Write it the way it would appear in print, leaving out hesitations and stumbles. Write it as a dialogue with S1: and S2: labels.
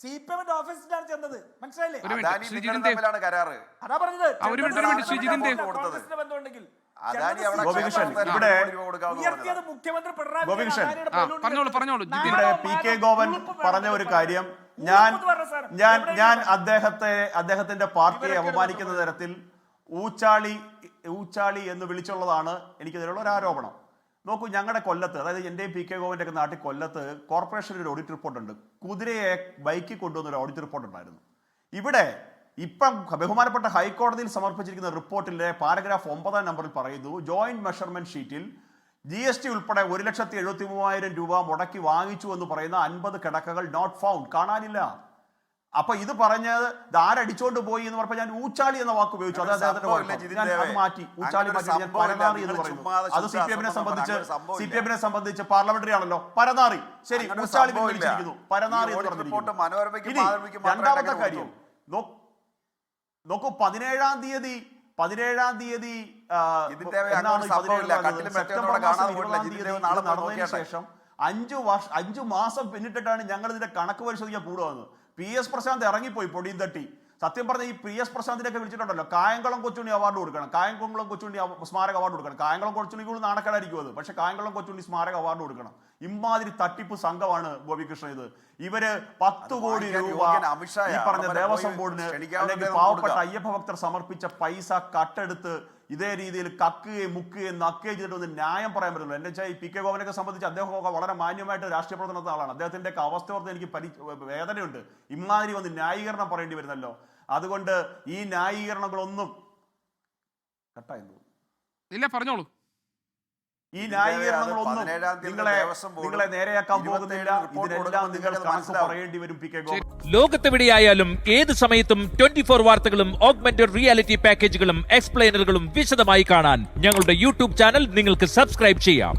S1: CPM ഓഫീസിലാണ് ചെന്നത്. മനസ്സിലായില്ലേ?
S2: അതാ പറഞ്ഞത്.
S1: മുഖ്യമന്ത്രി പിണറായി
S3: പറഞ്ഞോളൂ.
S4: PK ഗോവൻ പറഞ്ഞ ഒരു കാര്യം, ഞാൻ അദ്ദേഹത്തിന്റെ പാർട്ടിയെ അപമാനിക്കുന്ന തരത്തിൽ ഊച്ചാളി എന്ന് വിളിച്ചുള്ളതാണ് എനിക്കെതിരെയുള്ള ഒരു ആരോപണം. നോക്കൂ, ഞങ്ങളുടെ കൊല്ലത്ത്, അതായത് എന്റെയും PK ഗോവന്റെ ഒക്കെ നാട്ടിൽ കൊല്ലത്ത് കോർപ്പറേഷനിൽ ഒരു ഓഡിറ്റ് റിപ്പോർട്ട് ഉണ്ട്. കുതിരയെ ബൈക്കിൽ കൊണ്ടുവന്ന ഒരു ഓഡിറ്റ് റിപ്പോർട്ട് ഉണ്ടായിരുന്നു. ഇവിടെ ഇപ്പം ബഹുമാനപ്പെട്ട ഹൈക്കോടതിയിൽ സമർപ്പിച്ചിരിക്കുന്ന റിപ്പോർട്ടിലെ പാരഗ്രാഫ് 9 നമ്പറിൽ പറയുന്നു, ജോയിന്റ് മെഷർമെന്റ് ഷീറ്റിൽ GST ഉൾപ്പെടെ 1,73,000 രൂപ മുടക്കി വാങ്ങിച്ചു എന്ന് പറയുന്ന 50 കിടക്കകൾ നോട്ട് ഫൗണ്ട്, കാണാനില്ല. അപ്പൊ ഇത് പറഞ്ഞത് ആരടിച്ചോണ്ട് പോയി എന്ന് പറഞ്ഞപ്പോൾ ഞാൻ ഊച്ചാളി എന്ന വാക്ക് ഉപയോഗിച്ചു. അത് അദ്ദേഹത്തിന്റെ മാറ്റി ഊച്ചാളി മാറ്റി ഞാൻ പരനാറി എന്ന് പറയുന്നു. അത് CPM സംബന്ധിച്ച് പാർലമെന്ററി ആണല്ലോ, പരനാറി. ശരി, ഊച്ചാളി വിളിച്ചിരിക്കുന്നു, പരനാറി എന്ന് പറഞ്ഞിരിക്കുന്നു. രണ്ടാമത്തെ കാര്യം നോക്കൂ, 17-ാം തീയതി നടന്നതിന് ശേഷം 5 മാസം പിന്നിട്ടിട്ടാണ് ഞങ്ങൾ ഇതിന്റെ കണക്ക് പരിശോധിക്കാൻ കൂടുകയെന്ന്. PS പ്രശാന്ത് ഇറങ്ങിപ്പോയി പൊടിയും തട്ടി. സത്യം പറഞ്ഞ ഈ PS പ്രശാന്തിനൊക്കെ വിളിച്ചിട്ടുണ്ടല്ലോ, കായംകുളം കൊച്ചുണ്ണി അവാർഡ് കൊടുക്കണം, കായംകുളം കൊച്ചുണ്ണി സ്മാരക അവാർഡ് കൊടുക്കണം. കായംകുളം കൊച്ചുണ്ണി കൂടി നാണക്കേടായിരിക്കും അത്, പക്ഷെ കായംകുളം കൊച്ചുണ്ണി സ്മാരക അവാർഡ് കൊടുക്കണം. ഇമാതിരി തട്ടിപ്പ് സംഘമാണ് ഗോപികൃഷ്ണൻ ഇത്. ഇവര് 10 കോടി രൂപ ഈ പറഞ്ഞ ദേവസ്വം ബോർഡിന് അല്ലെങ്കിൽ പാവപ്പെട്ട അയ്യപ്പ ഭക്തർ സമർപ്പിച്ച പൈസ കട്ടെടുത്ത് ഇതേ രീതിയിൽ കക്കുകയും മുക്കുകയും നക്കുകയും ചെയ്തിട്ട് ഒന്ന് ന്യായം പറയാൻ പറ്റുള്ളൂ. എന്നെ വെച്ചാൽ ഈ PK ഗോവനൊക്കെ സംബന്ധിച്ച് അദ്ദേഹം വളരെ മാന്യമായിട്ട് രാഷ്ട്രീയ പ്രവർത്തനം നടത്തുന്ന ആളാണ്. അദ്ദേഹത്തിന്റെ അവസ്ഥ ഓർത്ത് എനിക്ക് വേദനയുണ്ട്. ഇമാതിരി വന്ന് ന്യായീകരണം പറയേണ്ടി വരുന്നല്ലോ. അതുകൊണ്ട് ഈ ന്യായീകരണങ്ങളൊന്നും
S3: ഇല്ല, പറഞ്ഞോളൂ.
S4: ഈ ന്യായീകരണങ്ങളൊന്നും നിങ്ങളെ നേരെയാക്കാൻ പോകുന്നില്ല. ഇതിനെല്ലാം നിങ്ങൾ കണക്ക് പറയേണ്ടി വരും PK ഗോവൻ.
S5: ലോകത്തെവിടെയായാലും ഏത് സമയത്തും 24 വാർത്തകളും ഓഗ്മെന്റഡ് റിയാലിറ്റി പാക്കേജുകളും എക്സ്പ്ലെയിനറുകളും വിശദമായി കാണാൻ ഞങ്ങളുടെ YouTube ചാനൽ നിങ്ങൾക്ക് സബ്സ്ക്രൈബ് ചെയ്യാം.